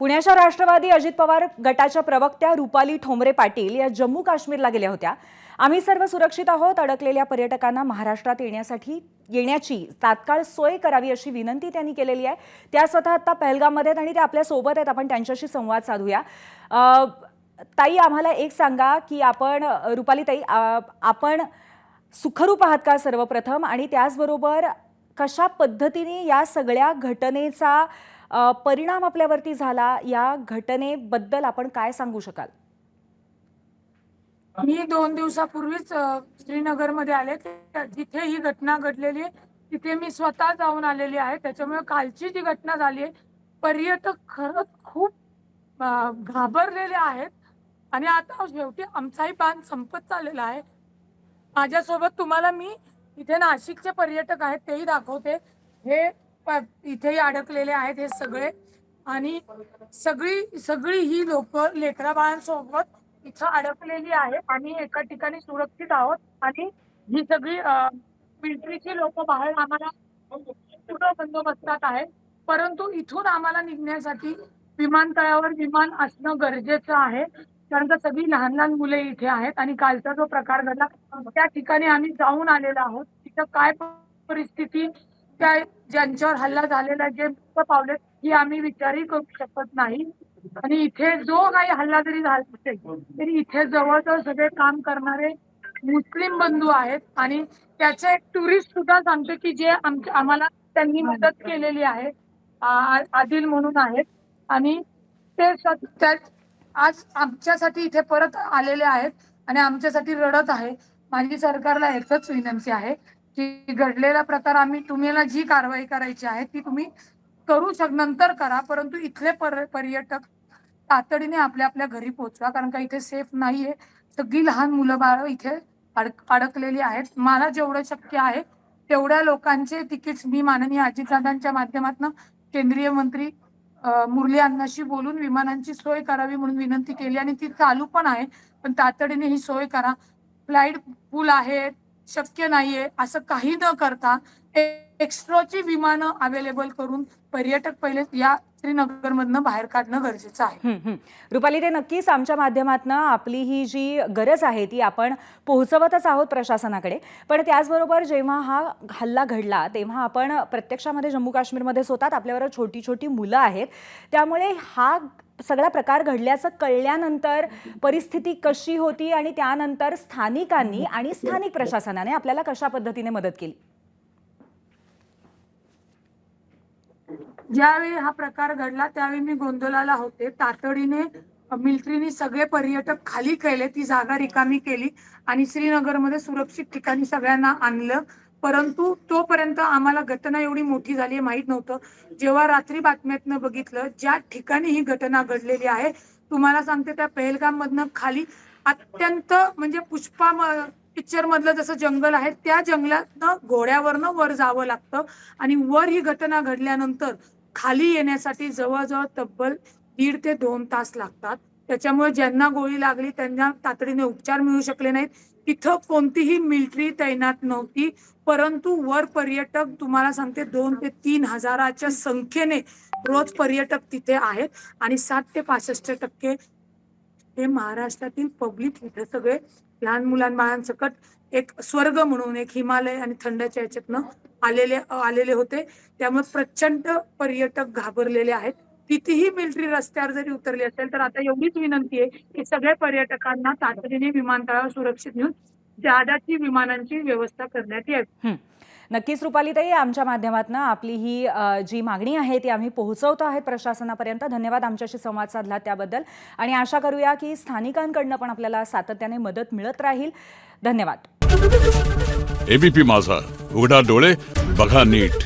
पुण्याच्या राष्ट्रवादी अजित पवार गटाच्या प्रवक्त्या रुपाली ठोंबरे पाटील या जम्मू काश्मीरला गेल्या होत्या। आम्ही सर्व सुरक्षित आहोत, अडकलेल्या पर्यटकांना महाराष्ट्रात येण्याची तात्काळ सोय करावी अशी विनंती त्यांनी केलेली आहे। त्या स्वतः आता पहलगाममध्ये आहेत आणि ते आपल्या सोबत आहेत। आपण त्यांच्याशी संवाद साधूया। ताई, आम्हाला एक सांगा की रुपाली ताई, आपण सुखरूप आहात का सर्वप्रथम, आणि त्याचबरोबर कशा पद्धतीने या सगळ्या घटनेचा परिणाम आपल्यावरती झाला, या घटनेबद्दल आपण काय सांगू शकाल? मी 2 दिवसापूर्वीच श्रीनगरमध्ये आले, जिथे ही घटना घडलेली आहे तिथे मी स्वतः जाऊन आलेली आहे। त्याच्यामुळे कालची जी घटना झाली आहे, पर्यटक खरंच खूप घाबरलेले आहेत आणि आता शेवटी आमचाही बाण संपत चाललेला आहे। माझ्यासोबत तुम्हाला मी इथे नाशिकचे पर्यटक आहेत तेही दाखवते। हे इथेही अडकलेले आहेत हे सगळे, आणि सगळी ही लोक लेकरा बाळांसोबत इथं अडकलेली आहे। आम्ही एका ठिकाणी सुरक्षित आहोत आणि ही सगळी मिलिटरीची लोक बाहेर आम्हाला पूर्ण बंदोबस्तात आहेत, परंतु इथून आम्हाला निघण्यासाठी विमानतळावर विमान असणं गरजेचं आहे, कारण का सगळी लहान लहान मुले इथे आहेत। आणि कालचा जो प्रकार घडला त्या ठिकाणी आम्ही जाऊन आलेलो आहोत। तिथं काय परिस्थिती, त्या ज्यांच्यावर हल्ला झालेला, जे पावले, ही आम्ही विचारही करू शकत नाही। आणि इथे जो काही हल्ला जरी झाला असेल तरी इथे जवळजवळ सगळे काम करणारे मुस्लिम बंधू आहेत, आणि त्याचे एक टुरिस्ट सुद्धा सांगते की जे आम्हाला त्यांनी मदत केलेली आहे, आदिल म्हणून आहेत, आणि ते आज आमच्यासाठी इथे परत आलेले आहेत आणि आमच्यासाठी रडत आहे। माझी सरकारला एकच विनंती आहे की घडलेला प्रकार तुम्हाला जी कारवाई करायची आहे ती तुम्ही नंतर करा, परंतु इथले पर्यटक तातडीने आपल्या आपल्या घरी पोहोचवा, कारण का इथे सेफ नाहीये। सगळी लहान मुलं बाळ इथे अडकलेली आहेत। मला जेवढं शक्य आहे तेवढ्या लोकांचे तिकीट्स मी माननीय अजितदादांच्या माध्यमातून केंद्रीय मंत्री मुरली अण्णांशी बोलून विमानांची सोय करावी म्हणून विनंती केली, आणि ती चालू पण आहे। पण तातडीने ही सोय करा। फ्लाईट फुल आहे, शक्य नाहीये असं काही न करता एक्स्ट्राची विमानं अवेलेबल करून पर्यटक पहिले या श्रीनगरमधनं बाहेर काढणं गरजेचं आहे। रुपाली, ते नक्कीच आमच्या माध्यमातून आपली ही जी गरज आहे ती आपण पोहोचवतच आहोत प्रशासनाकडे। पण त्याचबरोबर जेव्हा हा हल्ला घडला तेव्हा आपण प्रत्यक्षामध्ये जम्मू काश्मीरमध्येच होतात, आपल्यावर छोटी छोटी मुलं आहेत, त्यामुळे हा सगळा प्रकार घडल्याचं कळल्यानंतर परिस्थिती कशी होती आणि त्यानंतर स्थानिकांनी आणि स्थानिक प्रशासनाने आपल्याला कशा पद्धतीने मदत केली? ज्यावेळी हा प्रकार घडला त्यावेळी मी गोंधळाला होते। तातडीने मिलिटरीने सगळे पर्यटक खाली केले, ती जागा रिकामी केली आणि श्रीनगरमध्ये सुरक्षित ठिकाणी सगळ्यांना आणलं, परंतु तोपर्यंत आम्हाला घटना एवढी मोठी झाली माहित नव्हतं। जेव्हा रात्री बातम्यातनं बघितलं ज्या ठिकाणी ही घटना घडलेली आहे, तुम्हाला सांगते त्या पहलगाम मधनं खाली अत्यंत म्हणजे पुष्पा पिक्चर मधलं जसं जंगल आहे त्या जंगलातनं घोड्यावरनं वर जावं लागतं, आणि वर ही घटना घडल्यानंतर खाली येण्यासाठी जवळजवळ तब्बल 1.5 ते 2 तास लागतात। त्याच्यामुळे ज्यांना गोळी लागली त्यांना तातडीने उपचार मिळू शकले नाहीत। तिथं कोणतीही मिलिटरी तैनात नव्हती, परंतु वर पर्यटक तुम्हाला सांगते 2 ते 3 हजाराच्या संख्येने रोज पर्यटक तिथे आहेत, आणि 7 ते 65% हे महाराष्ट्रातील पब्लिक इथे सगळे लहान मुलांबाळांसकट एक स्वर्ग म्हणून एक हिमालय आणि थंडच्या याच्यातनं आलेले होते। त्यामुळे प्रचंड पर्यटक घाबरलेले आहेत। कितीही मिलिटरी रस्त्यावर जरी उतरली असेल तर आता एवढीच विनंती आहे की सगळ्या पर्यटकांना तातडीने विमानतळावर सुरक्षित नेऊन ज्यादाची विमानांची व्यवस्था करण्यात यावी। नक्कीच रुपालीताई, आमच्या माध्यमातून आपली ही जी मागणी आहे ती आम्ही पोहोचवतो आहेत प्रशासनापर्यंत। धन्यवाद आमच्याशी संवाद साधला त्याबद्दल, आणि आशा करूया की स्थानिकांकडून पण आपल्याला सातत्याने मदत मिळत राहील। धन्यवाद। एबीपी माझा, उघडा डोळे बघा नीट।